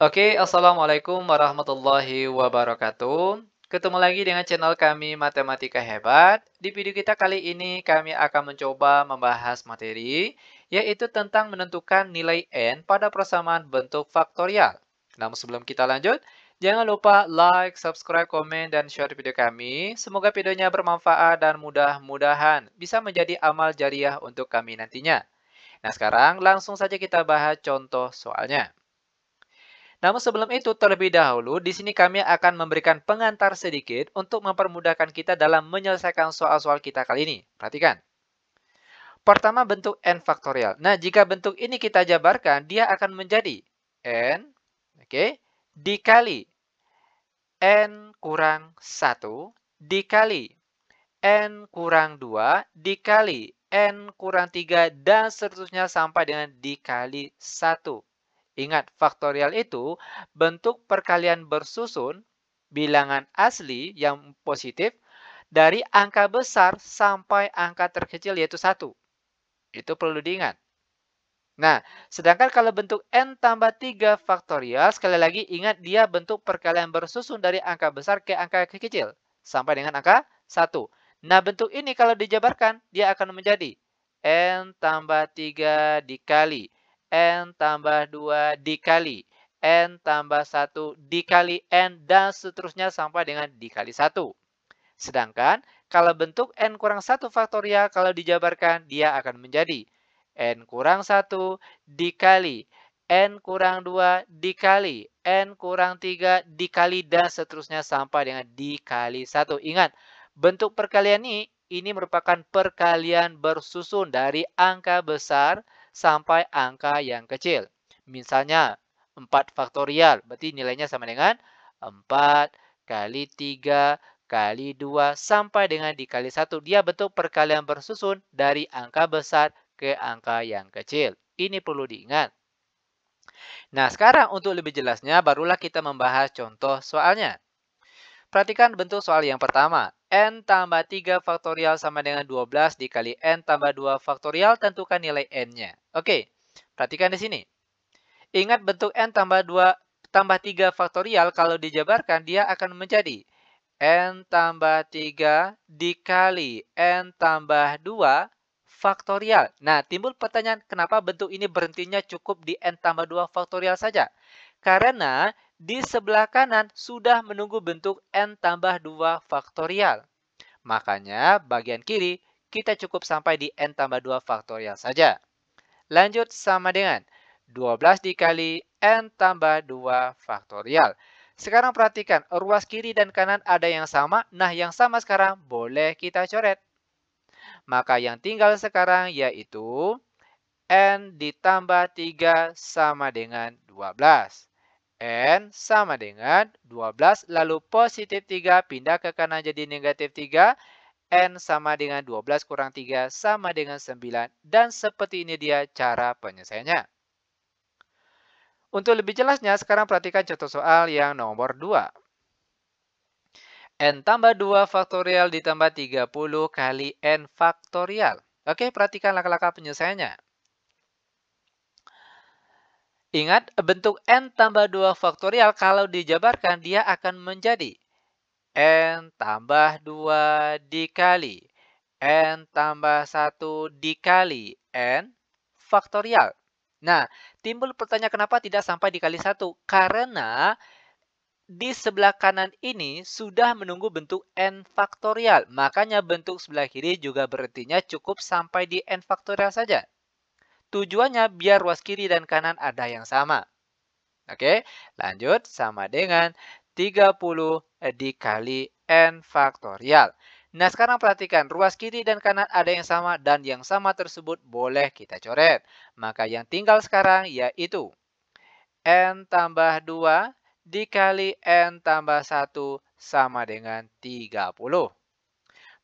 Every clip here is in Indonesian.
Oke, Assalamualaikum warahmatullahi wabarakatuh. Ketemu lagi dengan channel kami Matematika Hebat. Di video kita kali ini kami akan mencoba membahas materi, yaitu tentang menentukan nilai N pada persamaan bentuk faktorial. Namun sebelum kita lanjut, jangan lupa like, subscribe, komen, dan share video kami. Semoga videonya bermanfaat dan mudah-mudahan bisa menjadi amal jariah untuk kami nantinya. Nah, sekarang langsung saja kita bahas contoh soalnya. Namun sebelum itu, terlebih dahulu, di sini kami akan memberikan pengantar sedikit untuk mempermudahkan kita dalam menyelesaikan soal-soal kita kali ini. Perhatikan. Pertama, bentuk n faktorial. Nah, jika bentuk ini kita jabarkan, dia akan menjadi n, dikali n kurang 1, dikali n kurang 2, dikali n kurang 3, dan seterusnya sampai dengan dikali 1. Ingat, faktorial itu bentuk perkalian bersusun bilangan asli yang positif dari angka besar sampai angka terkecil yaitu 1. Itu perlu diingat. Nah, sedangkan kalau bentuk n tambah 3 faktorial, sekali lagi ingat dia bentuk perkalian bersusun dari angka besar ke angka kecil sampai dengan angka 1. Nah, bentuk ini kalau dijabarkan, dia akan menjadi n tambah 3 dikali n tambah 2 dikali n tambah 1 dikali n dan seterusnya sampai dengan dikali 1. Sedangkan kalau bentuk n kurang 1 faktorial kalau dijabarkan dia akan menjadi n kurang 1 dikali n kurang 2 dikali n kurang 3 dikali dan seterusnya sampai dengan dikali 1. Ingat, bentuk perkalian ini merupakan perkalian bersusun dari angka besar sampai angka yang kecil. Misalnya 4 faktorial, berarti nilainya sama dengan 4 kali 3 kali 2 sampai dengan dikali 1. Dia bentuk perkalian bersusun dari angka besar ke angka yang kecil. Ini perlu diingat. Nah, sekarang untuk lebih jelasnya, barulah kita membahas contoh soalnya. Perhatikan bentuk soal yang pertama. N tambah 3 faktorial sama dengan 12 dikali N tambah 2 faktorial, tentukan nilai N-nya. Oke, perhatikan di sini. Ingat bentuk N tambah 2 tambah 3 faktorial kalau dijabarkan dia akan menjadi N tambah 3 dikali N tambah 2 faktorial. Nah, timbul pertanyaan kenapa bentuk ini berhentinya cukup di N tambah 2 faktorial saja? Karena di sebelah kanan sudah menunggu bentuk N tambah 2 faktorial. Makanya bagian kiri kita cukup sampai di N tambah 2 faktorial saja. Lanjut sama dengan 12 dikali N tambah 2 faktorial. Sekarang perhatikan, ruas kiri dan kanan ada yang sama. Nah, yang sama sekarang boleh kita coret. Maka yang tinggal sekarang yaitu N ditambah 3 sama dengan 12. N sama dengan 12, lalu positif 3 pindah ke kanan jadi negatif 3. N sama dengan 12 kurang 3 sama dengan 9. Dan seperti ini dia cara penyelesaiannya. Untuk lebih jelasnya, sekarang perhatikan contoh soal yang nomor 2. N tambah 2 faktorial ditambah 30 kali N faktorial. Oke, perhatikan langkah-langkah penyelesaiannya. Ingat, bentuk N tambah 2 faktorial kalau dijabarkan dia akan menjadi N tambah 2 dikali N tambah 1 dikali N faktorial. Nah, timbul pertanyaan kenapa tidak sampai dikali 1? Karena di sebelah kanan ini sudah menunggu bentuk N faktorial. Makanya bentuk sebelah kiri juga berartinya cukup sampai di N faktorial saja. Tujuannya biar ruas kiri dan kanan ada yang sama. Oke, lanjut sama dengan 30 dikali N faktorial. Nah, sekarang perhatikan, ruas kiri dan kanan ada yang sama dan yang sama tersebut boleh kita coret. Maka yang tinggal sekarang yaitu N tambah 2 dikali N tambah 1 sama dengan 30.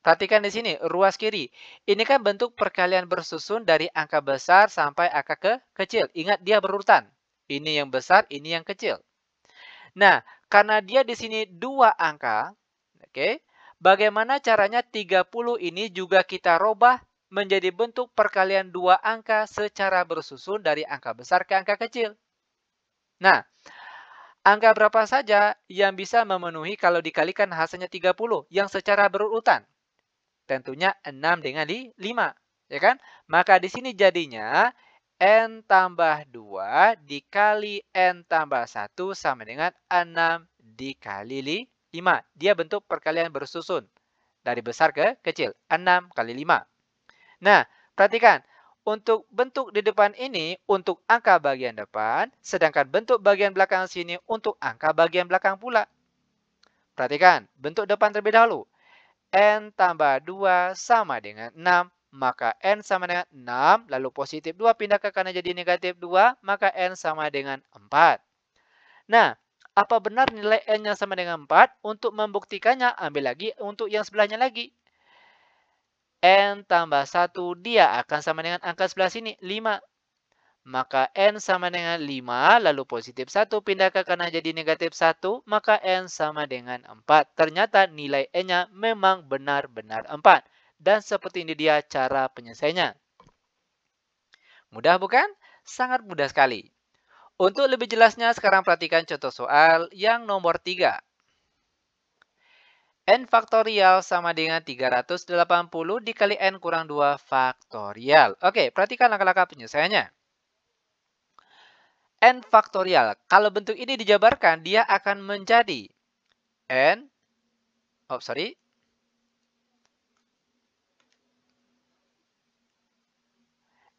Perhatikan di sini, ruas kiri. Ini kan bentuk perkalian bersusun dari angka besar sampai angka kecil. Ingat, dia berurutan. Ini yang besar, ini yang kecil. Nah, karena dia di sini dua angka, oke, bagaimana caranya 30 ini juga kita robah menjadi bentuk perkalian dua angka secara bersusun dari angka besar ke angka kecil. Nah, Angka berapa saja yang bisa memenuhi kalau dikalikan hasilnya 30 yang secara berurutan? Tentunya 6 dengan 5, ya kan? Maka di sini jadinya N tambah 2 dikali N tambah 1 sama dengan 6 dikali 5. Dia bentuk perkalian bersusun. Dari besar ke kecil. 6 kali 5. Nah, perhatikan. Untuk bentuk di depan ini untuk angka bagian depan, sedangkan bentuk bagian belakang sini untuk angka bagian belakang pula. Perhatikan, bentuk depan terlebih dahulu. N tambah 2 sama dengan 6. Maka N sama dengan 6, lalu positif 2 pindah ke kanan jadi negatif 2, maka N sama dengan 4. Nah, apa benar nilai N yang sama dengan 4? Untuk membuktikannya, ambil lagi untuk yang sebelahnya lagi. N tambah 1, dia akan sama dengan angka sebelah sini, 5. Maka N sama dengan 5, lalu positif 1 pindah ke kanan jadi negatif 1, maka N sama dengan 4. Ternyata nilai N-nya memang benar-benar 4. Dan seperti ini dia cara penyelesaiannya. Mudah bukan? Sangat mudah sekali. Untuk lebih jelasnya, sekarang perhatikan contoh soal yang nomor 3. N faktorial sama dengan 380 dikali N kurang 2 faktorial. Oke, perhatikan langkah-langkah penyelesaiannya. N faktorial. Kalau bentuk ini dijabarkan, dia akan menjadi N,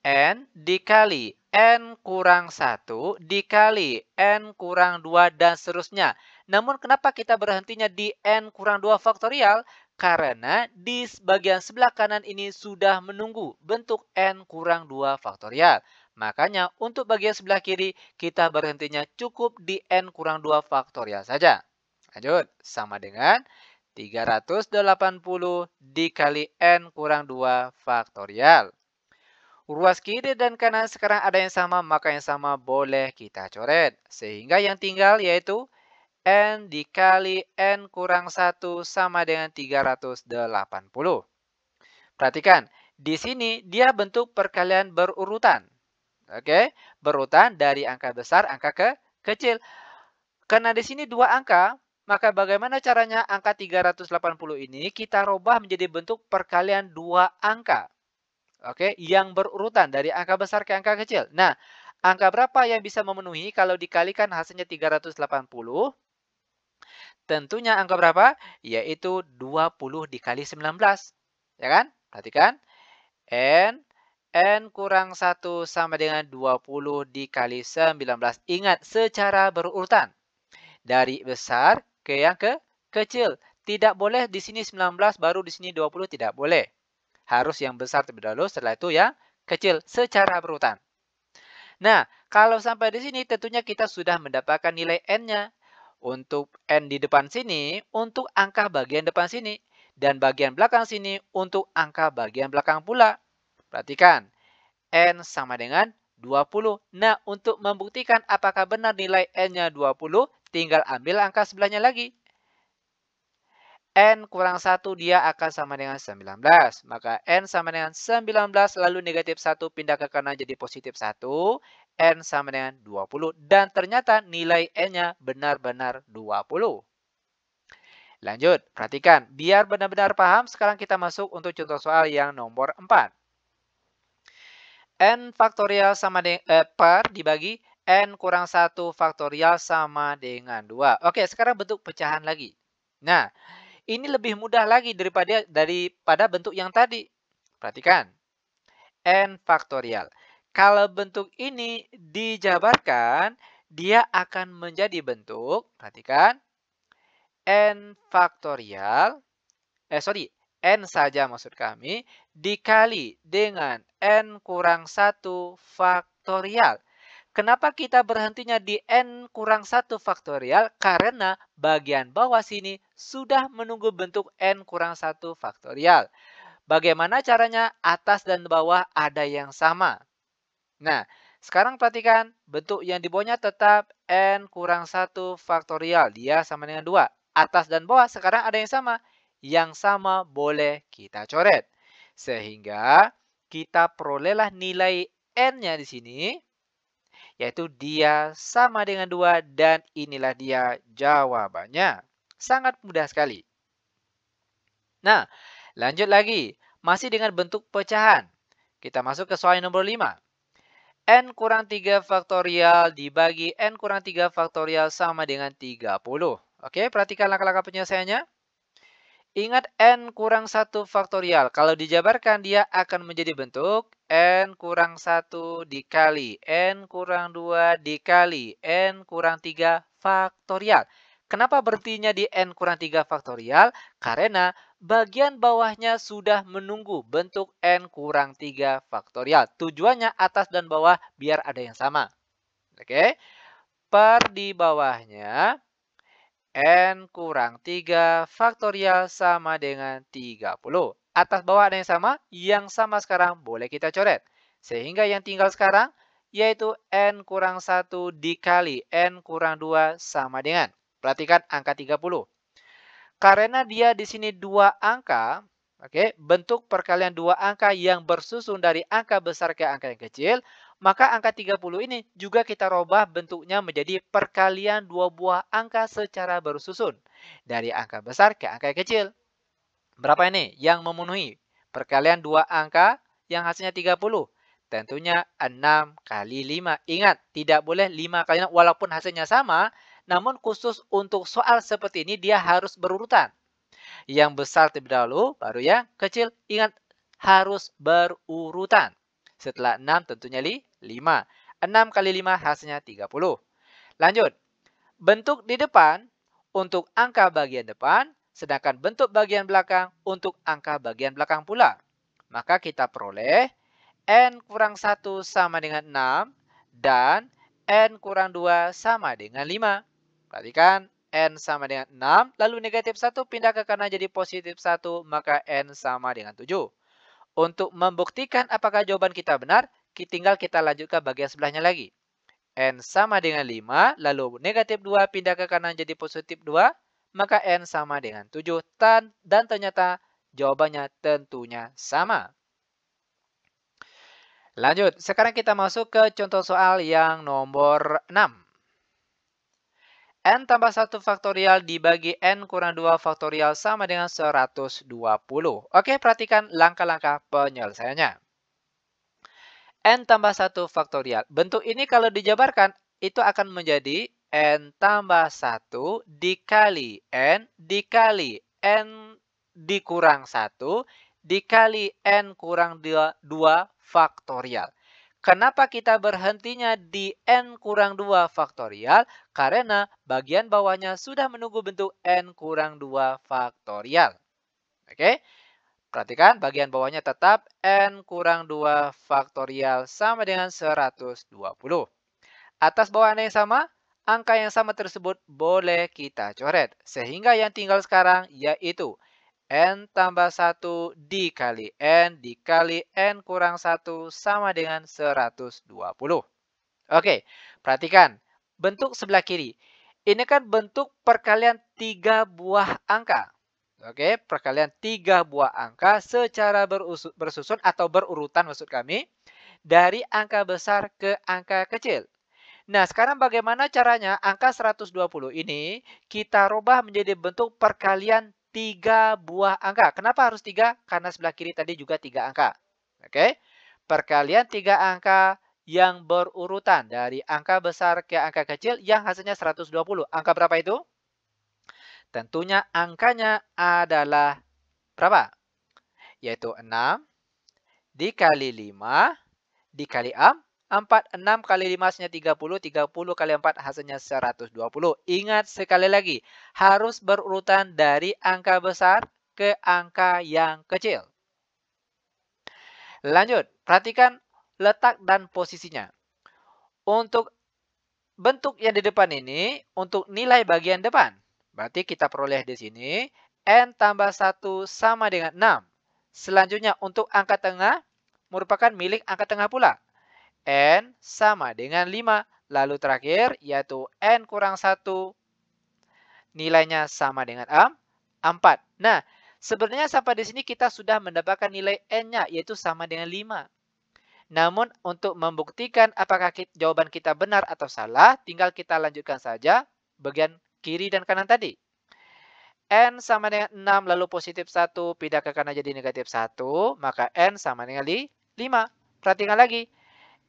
N dikali N kurang 1 dikali N kurang 2 dan seterusnya. Namun kenapa kita berhentinya di N kurang 2 faktorial? Karena di bagian sebelah kanan ini sudah menunggu bentuk N kurang 2 faktorial. Makanya untuk bagian sebelah kiri kita berhentinya cukup di N kurang 2 faktorial saja. Lanjut, sama dengan 380 dikali N kurang 2 faktorial. Ruas kiri dan kanan sekarang ada yang sama, maka yang sama boleh kita coret. Sehingga yang tinggal yaitu N dikali N kurang 1 sama dengan 380. Perhatikan, di sini dia bentuk perkalian berurutan. Oke, berurutan dari angka besar, angka ke kecil. Karena di sini dua angka, maka bagaimana caranya angka 380 ini kita rubah menjadi bentuk perkalian dua angka. Oke, yang berurutan dari angka besar ke angka kecil. Nah, angka berapa yang bisa memenuhi kalau dikalikan hasilnya 380? Tentunya angka berapa? Yaitu 20 dikali 19. Ya kan? Perhatikan. N kurang 1 sama dengan 20 dikali 19. Ingat, secara berurutan. Dari besar ke yang ke kecil. Tidak boleh di sini 19 baru di sini 20, tidak boleh. Harus yang besar terlebih dahulu, setelah itu yang kecil secara berurutan. Nah, kalau sampai di sini tentunya kita sudah mendapatkan nilai N-nya. Untuk N di depan sini, untuk angka bagian depan sini. Dan bagian belakang sini untuk angka bagian belakang pula. Perhatikan, N sama dengan 20. Nah, untuk membuktikan apakah benar nilai N-nya 20, tinggal ambil angka sebelahnya lagi. N kurang 1 dia akan sama dengan 19. Maka N sama dengan 19 lalu negatif 1 pindah ke kanan jadi positif 1. N sama dengan 20. Dan ternyata nilai N-nya benar-benar 20. Lanjut, perhatikan. Biar benar-benar paham, sekarang kita masuk untuk contoh soal yang nomor 4. N faktorial sama dengan per dibagi N kurang 1 faktorial sama dengan 2. Oke, sekarang bentuk pecahan lagi. Nah, ini lebih mudah lagi daripada bentuk yang tadi. Perhatikan. N faktorial. Kalau bentuk ini dijabarkan, dia akan menjadi bentuk, perhatikan, N faktorial, N saja maksud kami, dikali dengan N kurang 1 faktorial. Kenapa kita berhentinya di N kurang 1 faktorial? Karena bagian bawah sini sudah menunggu bentuk N kurang 1 faktorial. Bagaimana caranya? Atas dan bawah ada yang sama. Nah, sekarang perhatikan bentuk yang di bawahnya tetap N kurang 1 faktorial. Dia sama dengan 2. Atas dan bawah sekarang ada yang sama. Yang sama boleh kita coret. Sehingga kita perolehlah nilai N-nya di sini yaitu dia sama dengan 2 dan inilah dia jawabannya. Sangat mudah sekali. Nah, lanjut lagi. Masih dengan bentuk pecahan. Kita masuk ke soal nomor 5. N kurang 3 faktorial dibagi N kurang 3 faktorial sama dengan 30. Oke, perhatikan langkah-langkah penyelesaiannya. Ingat N kurang 1 faktorial. Kalau dijabarkan dia akan menjadi bentuk N kurang 1 dikali N kurang 2 dikali N kurang 3 faktorial. Kenapa berhentinya di N kurang 3 faktorial? Karena bagian bawahnya sudah menunggu bentuk N kurang 3 faktorial. Tujuannya atas dan bawah biar ada yang sama. Oke. Per di bawahnya N kurang 3 faktorial sama dengan 30. Atas bawah ada yang sama? Yang sama sekarang boleh kita coret. Sehingga yang tinggal sekarang yaitu N kurang 1 dikali N kurang 2 sama dengan. Perhatikan angka 30. Karena dia di sini dua angka, oke, bentuk perkalian dua angka yang bersusun dari angka besar ke angka yang kecil, maka angka 30 ini juga kita robah bentuknya menjadi perkalian dua buah angka secara bersusun. Dari angka besar ke angka yang kecil. Berapa ini yang memenuhi perkalian dua angka yang hasilnya 30? Tentunya 6 kali 5. Ingat, tidak boleh 5 kali 6 walaupun hasilnya sama. Namun khusus untuk soal seperti ini dia harus berurutan. Yang besar terlebih dahulu, baru yang kecil. Ingat, harus berurutan. Setelah 6 tentunya 5. 6 kali 5 hasilnya 30. Lanjut. Bentuk di depan untuk angka bagian depan, sedangkan bentuk bagian belakang untuk angka bagian belakang pula. Maka kita peroleh N kurang 1 sama dengan 6 dan N kurang 2 sama dengan 5. Perhatikan, N sama dengan 6, lalu negatif 1 pindah ke kanan jadi positif 1, maka N sama dengan 7. Untuk membuktikan apakah jawaban kita benar, tinggal kita lanjut ke bagian sebelahnya lagi. N sama dengan 5, lalu negatif 2 pindah ke kanan jadi positif 2, maka N sama dengan 7. Dan ternyata jawabannya tentunya sama. Lanjut, sekarang kita masuk ke contoh soal yang nomor 6. N tambah 1 faktorial dibagi N kurang 2 faktorial sama dengan 120. Oke, perhatikan langkah-langkah penyelesaiannya. N tambah 1 faktorial. Bentuk ini kalau dijabarkan, itu akan menjadi N tambah 1 dikali N dikurang 1 dikali N kurang 2 faktorial. Kenapa kita berhentinya di N kurang 2 faktorial? Karena bagian bawahnya sudah menunggu bentuk N kurang 2 faktorial. Oke? Perhatikan bagian bawahnya tetap N kurang 2 faktorial sama dengan 120. Atas bawah ada yang sama, angka yang sama tersebut boleh kita coret. Sehingga yang tinggal sekarang yaitu N tambah 1 dikali N kurang 1 sama dengan 120. Oke, perhatikan bentuk sebelah kiri. Ini kan bentuk perkalian 3 buah angka. Oke, perkalian 3 buah angka secara bersusun atau berurutan maksud kami. Dari angka besar ke angka kecil. Nah, sekarang bagaimana caranya angka 120 ini kita rubah menjadi bentuk perkalian 3 buah angka. Kenapa harus 3? Karena sebelah kiri tadi juga 3 angka. Oke, perkalian 3 angka yang berurutan dari angka besar ke angka kecil yang hasilnya 120. Angka berapa itu? Tentunya angkanya adalah berapa? Yaitu 6 dikali 5 dikali 4. 6 kali 5 hasilnya 30. 30 kali 4 hasilnya 120. Ingat sekali lagi, harus berurutan dari angka besar ke angka yang kecil. Lanjut, perhatikan letak dan posisinya. Untuk bentuk yang di depan ini, untuk nilai bagian depan. Berarti kita peroleh di sini, N tambah 1 sama dengan 6. Selanjutnya untuk angka tengah, merupakan milik angka tengah pula. N sama dengan 5. Lalu terakhir, yaitu N kurang 1, nilainya sama dengan 4. Nah, sebenarnya sampai di sini kita sudah mendapatkan nilai N-nya, yaitu sama dengan 5. Namun untuk membuktikan apakah jawaban kita benar atau salah, tinggal kita lanjutkan saja bagian kiri dan kanan tadi. N sama dengan 6 lalu positif 1 pindah ke kanan jadi negatif 1, maka N sama dengan 5. Perhatikan lagi.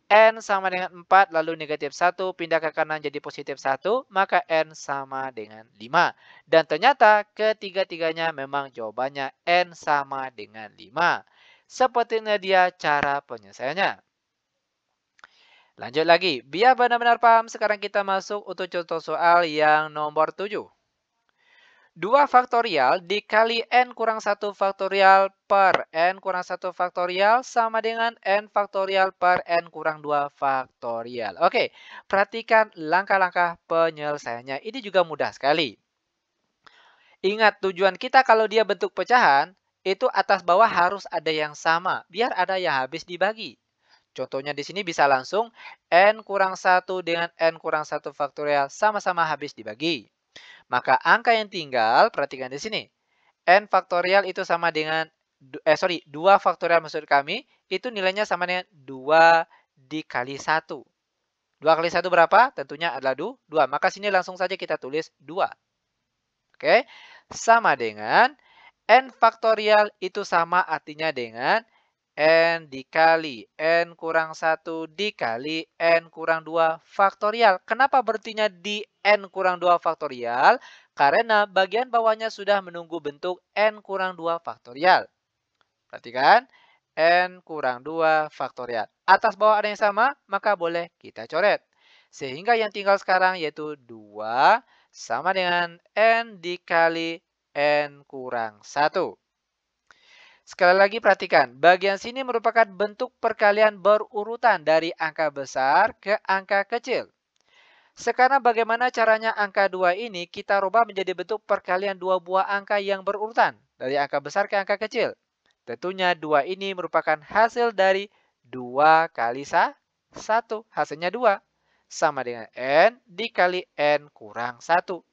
N sama dengan 4 lalu negatif 1 pindah ke kanan jadi positif 1, maka N sama dengan 5. Dan ternyata ketiga-tiganya memang jawabannya N sama dengan 5. Sepertinya dia cara penyelesaiannya. Lanjut lagi, biar benar-benar paham, sekarang kita masuk untuk contoh soal yang nomor 7. 2 faktorial dikali N kurang 1 faktorial per N kurang 1 faktorial sama dengan N faktorial per N kurang 2 faktorial. Oke, perhatikan langkah-langkah penyelesaiannya. Ini juga mudah sekali. Ingat, tujuan kita kalau dia bentuk pecahan, itu atas bawah harus ada yang sama, biar ada yang habis dibagi. Contohnya di sini bisa langsung N kurang 1 dengan N kurang 1 faktorial sama-sama habis dibagi. Maka angka yang tinggal, perhatikan di sini. N faktorial itu sama dengan, 2 faktorial maksud kami, itu nilainya sama dengan 2 dikali 1. 2 kali 1 berapa? Tentunya adalah 2. Maka sini langsung saja kita tulis 2. Oke, sama dengan N faktorial itu sama artinya dengan N dikali N kurang 1 dikali N kurang 2 faktorial. Kenapa berartinya di N kurang 2 faktorial? Karena bagian bawahnya sudah menunggu bentuk N kurang 2 faktorial. Perhatikan, N kurang 2 faktorial. Atas bawah ada yang sama, maka boleh kita coret. Sehingga yang tinggal sekarang yaitu 2 sama dengan N dikali N kurang 1. Sekali lagi perhatikan, bagian sini merupakan bentuk perkalian berurutan dari angka besar ke angka kecil. Sekarang bagaimana caranya angka 2 ini kita rubah menjadi bentuk perkalian dua buah angka yang berurutan dari angka besar ke angka kecil. Tentunya 2 ini merupakan hasil dari 2 kali 1. Hasilnya 2. Sama dengan N dikali N kurang 1.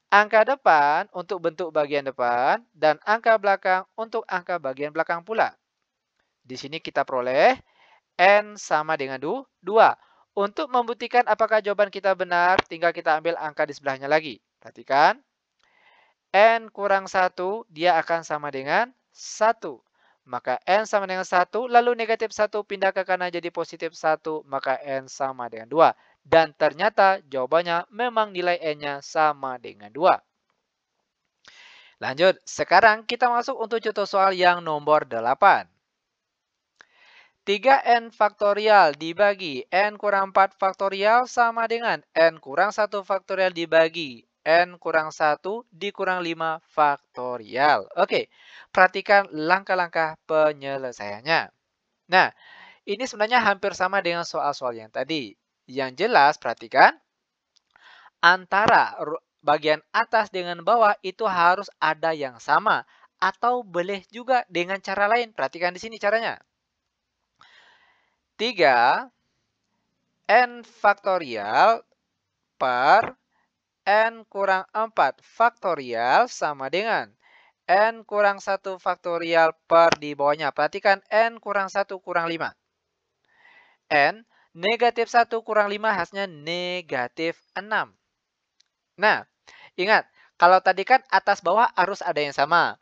Angka depan untuk bentuk bagian depan dan angka belakang untuk angka bagian belakang pula. Di sini kita peroleh N sama dengan 2. Untuk membuktikan apakah jawaban kita benar, tinggal kita ambil angka di sebelahnya lagi. Perhatikan. N kurang 1, dia akan sama dengan 1. Maka N sama dengan 1, lalu negatif 1 pindah ke kanan jadi positif 1, maka N sama dengan 2. Dan ternyata jawabannya memang nilai N-nya sama dengan 2. Lanjut, sekarang kita masuk untuk contoh soal yang nomor 8. 3N faktorial dibagi N kurang 4 faktorial sama dengan N kurang 1 faktorial dibagi N kurang 1 dikurang 5 faktorial. Oke, perhatikan langkah-langkah penyelesaiannya. Nah, ini sebenarnya hampir sama dengan soal-soal yang tadi. Yang jelas, perhatikan, antara bagian atas dengan bawah itu harus ada yang sama. Atau boleh juga dengan cara lain. Perhatikan di sini caranya. 3 N faktorial per N kurang 4 faktorial sama dengan N kurang 1 faktorial per di bawahnya. Perhatikan N kurang 1 kurang 5. N negatif 1 kurang 5 hasilnya negatif 6. Nah, ingat, kalau tadi kan atas bawah harus ada yang sama.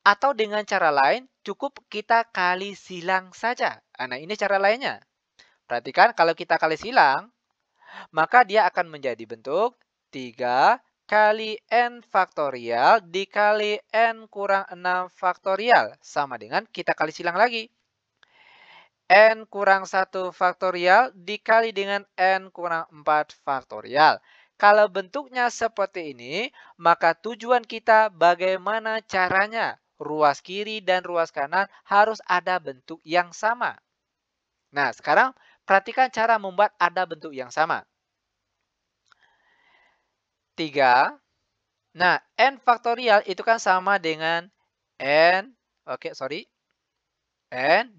Atau dengan cara lain, cukup kita kali silang saja. Nah, ini cara lainnya. Perhatikan, kalau kita kali silang, maka dia akan menjadi bentuk 3 kali N faktorial dikali N kurang 6 faktorial. Sama dengan kita kali silang lagi. N kurang 1 faktorial dikali dengan N kurang 4 faktorial. Kalau bentuknya seperti ini, maka tujuan kita bagaimana caranya. Ruas kiri dan ruas kanan harus ada bentuk yang sama. Nah, sekarang perhatikan cara membuat ada bentuk yang sama. 3. Nah, N faktorial itu kan sama dengan N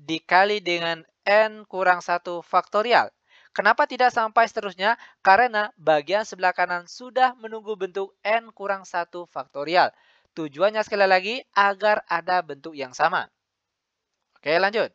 dikali dengan N kurang 1 faktorial. Kenapa tidak sampai seterusnya? Karena bagian sebelah kanan sudah menunggu bentuk N kurang 1 faktorial. Tujuannya sekali lagi agar ada bentuk yang sama. Oke, lanjut.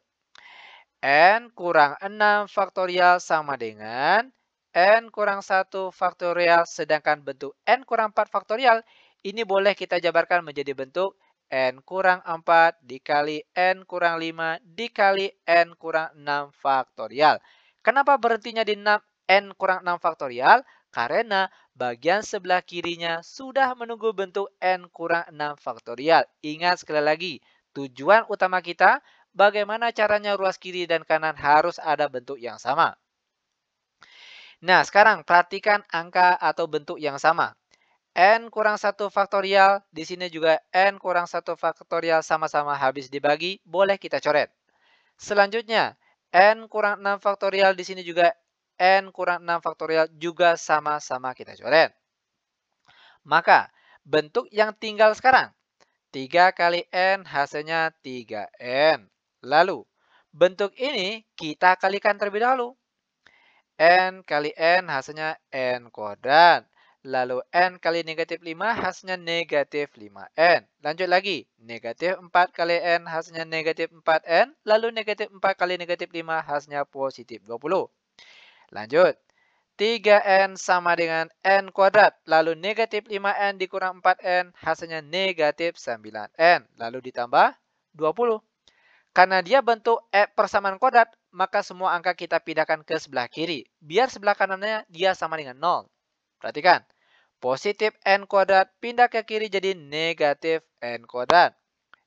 N kurang 6 faktorial sama dengan N kurang 1 faktorial. Sedangkan bentuk N kurang 4 faktorial ini boleh kita jabarkan menjadi bentuk N kurang 4 dikali N kurang 5 dikali N kurang 6 faktorial. Kenapa berhentinya di N kurang 6 faktorial? Karena bagian sebelah kirinya sudah menunggu bentuk N kurang 6 faktorial. Ingat sekali lagi, tujuan utama kita bagaimana caranya ruas kiri dan kanan harus ada bentuk yang sama. Nah, sekarang perhatikan angka atau bentuk yang sama. N kurang 1 faktorial, di sini juga N kurang 1 faktorial sama-sama habis dibagi, boleh kita coret. Selanjutnya, N kurang 6 faktorial, di sini juga N kurang 6 faktorial juga sama-sama kita coret. Maka, bentuk yang tinggal sekarang, 3 kali N hasilnya 3N. Lalu, bentuk ini kita kalikan terlebih dahulu. N kali N hasilnya N kuadrat. Lalu N kali negatif 5 hasilnya negatif 5N. Lanjut lagi. Negatif 4 kali N hasilnya negatif 4N. Lalu negatif 4 kali negatif 5 hasilnya positif 20. Lanjut. 3N sama dengan N kuadrat. Lalu negatif 5N dikurang 4N hasilnya negatif 9N. Lalu ditambah 20. Karena dia bentuk persamaan kuadrat, maka semua angka kita pindahkan ke sebelah kiri. Biar sebelah kanannya dia sama dengan 0. Perhatikan. Positif N kuadrat pindah ke kiri jadi negatif N kuadrat.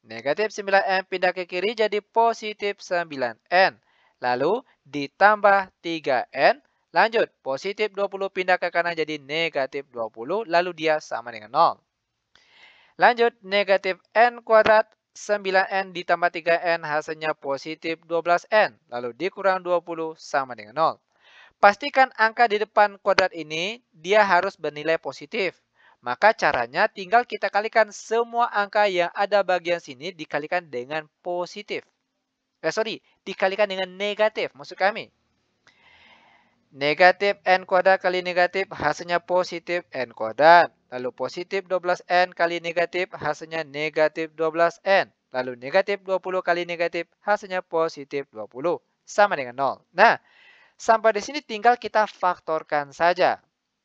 Negatif 9N pindah ke kiri jadi positif 9N. Lalu ditambah 3N. Lanjut, positif 20 pindah ke kanan jadi negatif 20. Lalu dia sama dengan 0. Lanjut, negatif N kuadrat 9N ditambah 3N hasilnya positif 12N. Lalu dikurang 20 sama dengan 0. Pastikan angka di depan kuadrat ini dia harus bernilai positif. Maka caranya tinggal kita kalikan semua angka yang ada bagian sini dikalikan dengan positif. Dikalikan dengan negatif maksud kami. Negatif N kuadrat kali negatif hasilnya positif N kuadrat. Lalu positif 12N kali negatif hasilnya negatif 12N. Lalu negatif 20 kali negatif hasilnya positif 20. Sama dengan 0. Nah, sampai di sini tinggal kita faktorkan saja.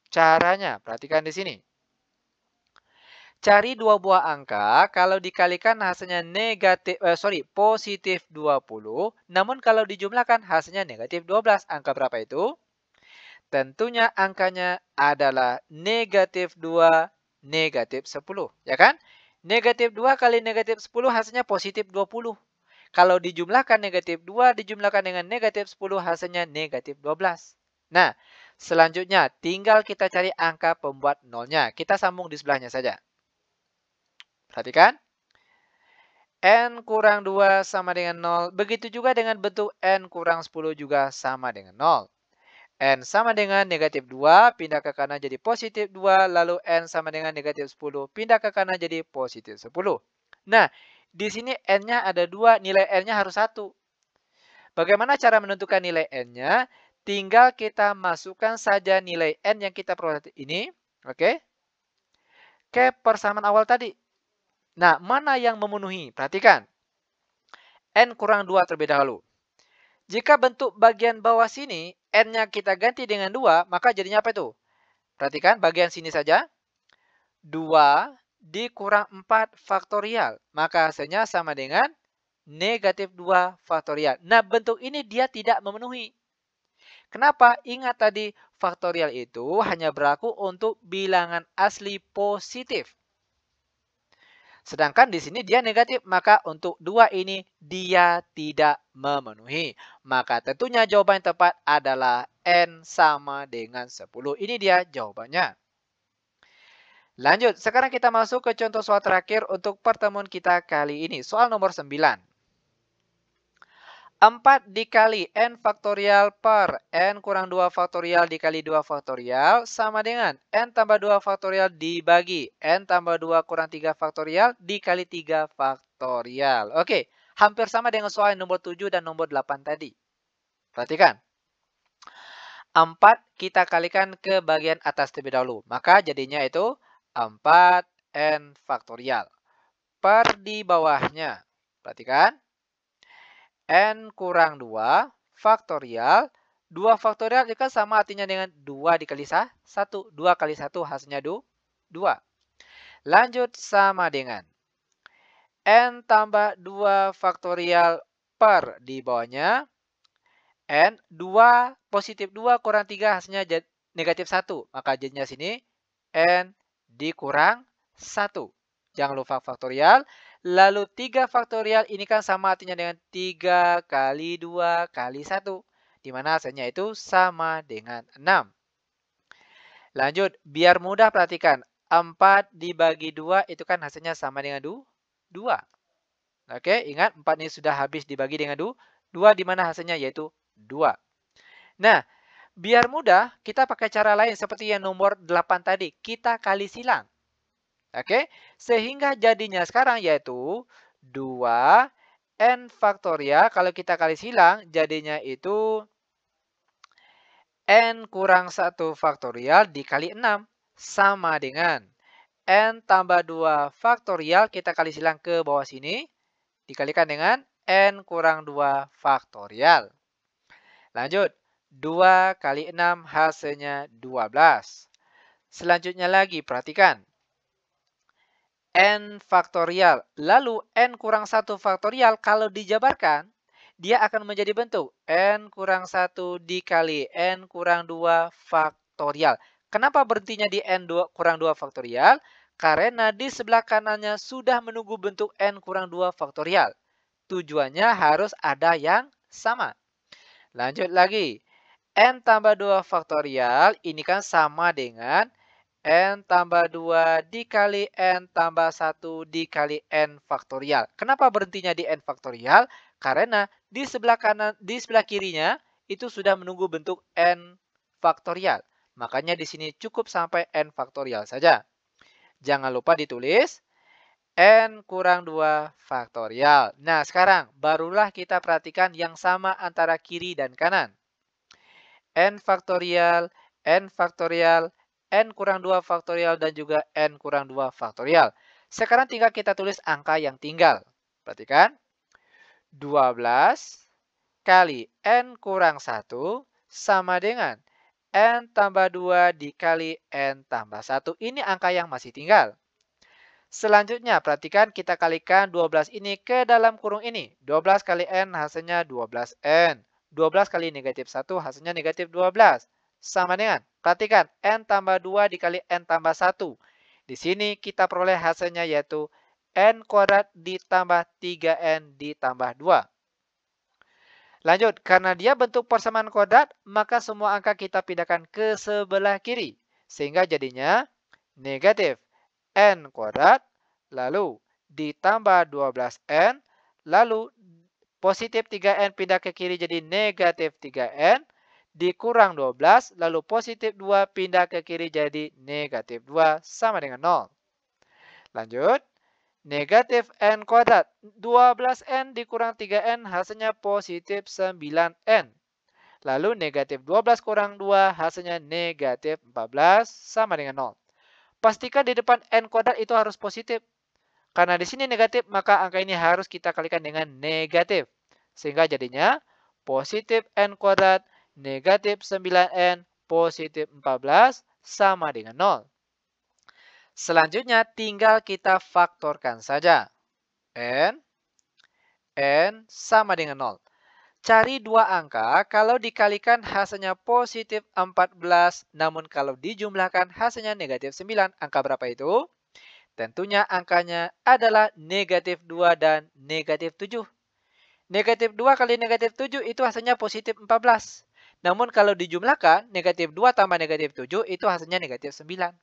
Caranya, perhatikan di sini. Cari dua buah angka, kalau dikalikan hasilnya positif 20. Namun kalau dijumlahkan hasilnya negatif 12. Angka berapa itu? Tentunya angkanya adalah negatif 2, negatif 10. Ya kan? Negatif 2 kali negatif 10 hasilnya positif 20. Kalau dijumlahkan negatif 2 dijumlahkan dengan negatif 10 hasilnya negatif 12. Nah, selanjutnya tinggal kita cari angka pembuat nolnya. Kita sambung di sebelahnya saja. Perhatikan. N kurang 2 sama dengan 0. Begitu juga dengan bentuk N kurang 10 juga sama dengan 0. N sama dengan negatif 2, pindah ke kanan jadi positif 2, lalu N sama dengan negatif 10, pindah ke kanan jadi positif 10. Nah, di sini N-nya ada 2, nilai N-nya harus 1. Bagaimana cara menentukan nilai N-nya? Tinggal kita masukkan saja nilai N yang kita peroleh ini, oke, ke persamaan awal tadi. Nah, mana yang memenuhi? Perhatikan. N kurang 2 terlebih dahulu. Jika bentuk bagian bawah sini, N-nya kita ganti dengan 2, maka jadinya apa itu? Perhatikan bagian sini saja. 2 dikurang 4 faktorial. Maka hasilnya sama dengan negatif 2 faktorial. Nah, bentuk ini dia tidak memenuhi. Kenapa? Ingat tadi, faktorial itu hanya berlaku untuk bilangan asli positif. Sedangkan di sini dia negatif, maka untuk 2 ini dia tidak memenuhi. Maka tentunya jawaban yang tepat adalah N sama dengan 10. Ini dia jawabannya. Lanjut, sekarang kita masuk ke contoh soal terakhir untuk pertemuan kita kali ini. Soal nomor 9. 4 dikali N faktorial per N kurang 2 faktorial dikali 2 faktorial sama dengan N tambah 2 faktorial dibagi N tambah 2 kurang 3 faktorial dikali 3 faktorial. Oke, hampir sama dengan soal nomor 7 dan nomor 8 tadi. Perhatikan. 4 kita kalikan ke bagian atas terlebih dahulu. Maka jadinya itu 4N faktorial. Per di bawahnya. Perhatikan. N kurang 2 faktorial. 2 faktorial itu kan sama artinya dengan 2 dikali 1. 2 kali 1 hasilnya 2. Lanjut sama dengan N tambah 2 faktorial per di bawahnya. N 2 positif 2 kurang 3 hasilnya negatif 1. Maka jadinya sini N dikurang 1. Jangan lupa faktorial. Lalu 3 faktorial ini kan sama artinya dengan 3 kali 2 kali 1. Di mana hasilnya itu sama dengan 6. Lanjut, biar mudah perhatikan. 4 dibagi 2 itu kan hasilnya sama dengan 2. Oke, ingat 4 ini sudah habis dibagi dengan 2 di mana hasilnya yaitu 2. Nah, biar mudah, kita pakai cara lain seperti yang nomor 8 tadi. Kita kali silang. Oke, sehingga jadinya sekarang yaitu 2 N faktorial. Kalau kita kali silang, jadinya itu N kurang 1 faktorial dikali 6. Sama dengan N tambah 2 faktorial. Kita kali silang ke bawah sini. Dikalikan dengan N kurang 2 faktorial. Lanjut. 2 kali 6 hasilnya 12. Selanjutnya lagi, perhatikan. N faktorial. Lalu N kurang 1 faktorial kalau dijabarkan, dia akan menjadi bentuk N kurang 1 dikali N kurang 2 faktorial. Kenapa berhentinya di N kurang 2 faktorial? Karena di sebelah kanannya sudah menunggu bentuk N kurang 2 faktorial. Tujuannya harus ada yang sama. Lanjut lagi. N tambah 2 faktorial ini kan sama dengan N tambah 2 dikali N tambah 1 dikali N faktorial. Kenapa berhentinya di N faktorial? Karena di sebelah kanan, di sebelah kirinya itu sudah menunggu bentuk N faktorial. Makanya di sini cukup sampai N faktorial saja. Jangan lupa ditulis N kurang 2 faktorial. Nah, sekarang barulah kita perhatikan yang sama antara kiri dan kanan. N faktorial, N faktorial, N kurang 2 faktorial, dan juga N kurang 2 faktorial. Sekarang tinggal kita tulis angka yang tinggal. Perhatikan. 12 kali N kurang 1 sama dengan N tambah 2 dikali N tambah 1. Ini angka yang masih tinggal. Selanjutnya, perhatikan kita kalikan 12 ini ke dalam kurung ini. 12 kali N hasilnya 12N. 12 kali negatif 1 hasilnya negatif 12. Sama dengan, perhatikan, N tambah 2 dikali N tambah 1. Di sini kita peroleh hasilnya yaitu N kuadrat ditambah 3N ditambah 2. Lanjut, karena dia bentuk persamaan kuadrat, maka semua angka kita pindahkan ke sebelah kiri. Sehingga jadinya negatif N kuadrat, lalu ditambah 12N, lalu positif 3N pindah ke kiri jadi negatif 3N, dikurang 12, lalu positif 2 pindah ke kiri jadi negatif 2 sama dengan 0. Lanjut, negatif N kuadrat, 12N dikurang 3N hasilnya positif 9N. Lalu negatif 12 kurang 2 hasilnya negatif 14 sama dengan 0. Pastikan di depan N kuadrat itu harus positif. Karena di sini negatif, maka angka ini harus kita kalikan dengan negatif. Sehingga jadinya positif N kuadrat, negatif 9N, positif 14, sama dengan 0. Selanjutnya tinggal kita faktorkan saja. N sama dengan 0. Cari dua angka, kalau dikalikan hasilnya positif 14, namun kalau dijumlahkan hasilnya negatif 9. Angka berapa itu? Tentunya angkanya adalah negatif 2 dan negatif 7. Negatif 2 kali negatif 7 itu hasilnya positif 14. Namun kalau dijumlahkan, negatif 2 tambah negatif 7 itu hasilnya negatif 9.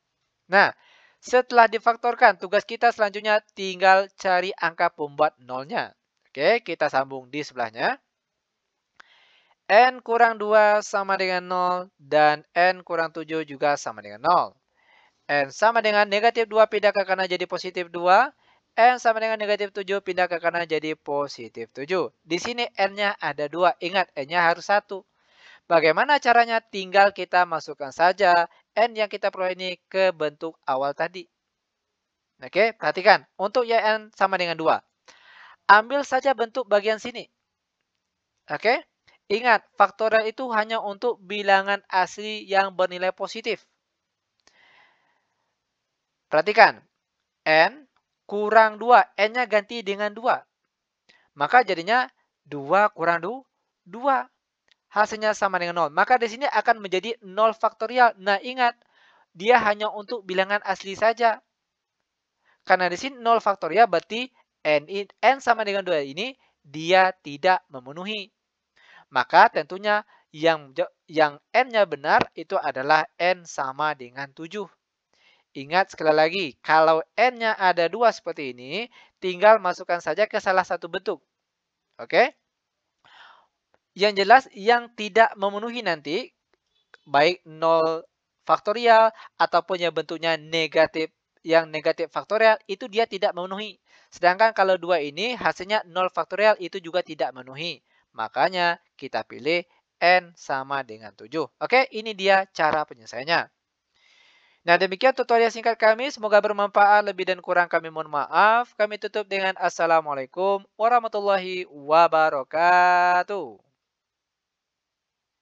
Nah, setelah difaktorkan, tugas kita selanjutnya tinggal cari angka pembuat nolnya. Oke, kita sambung di sebelahnya. N kurang 2 sama dengan 0 dan N kurang 7 juga sama dengan 0. N sama dengan negatif 2 pindah ke kanan jadi positif 2. N sama dengan negatif 7 pindah ke kanan jadi positif 7. Di sini N-nya ada 2. Ingat, N-nya harus 1. Bagaimana caranya? Tinggal kita masukkan saja N yang kita peroleh ini ke bentuk awal tadi. Oke, perhatikan. Untuk Y N sama dengan 2. Ambil saja bentuk bagian sini. Oke? Ingat, faktorial itu hanya untuk bilangan asli yang bernilai positif. Perhatikan, n kurang 2, n-nya ganti dengan 2. Maka jadinya 2 kurang 2. Hasilnya sama dengan 0. Maka di sini akan menjadi 0 faktorial. Nah, ingat, dia hanya untuk bilangan asli saja. Karena di sini 0 faktorial berarti n sama dengan 2 ini dia tidak memenuhi. Maka tentunya yang n-nya benar itu adalah n sama dengan 7. Ingat sekali lagi, kalau n-nya ada 2 seperti ini, tinggal masukkan saja ke salah satu bentuk. Oke? Yang jelas, yang tidak memenuhi nanti, baik 0 faktorial ataupun yang bentuknya negatif, yang negatif faktorial, itu dia tidak memenuhi. Sedangkan kalau 2 ini hasilnya 0 faktorial itu juga tidak memenuhi. Makanya kita pilih n sama dengan 7. Oke, ini dia cara penyelesaiannya. Nah, demikian tutorial singkat kami. Semoga bermanfaat. Lebih dan kurang kami mohon maaf. Kami tutup dengan Assalamualaikum warahmatullahi wabarakatuh.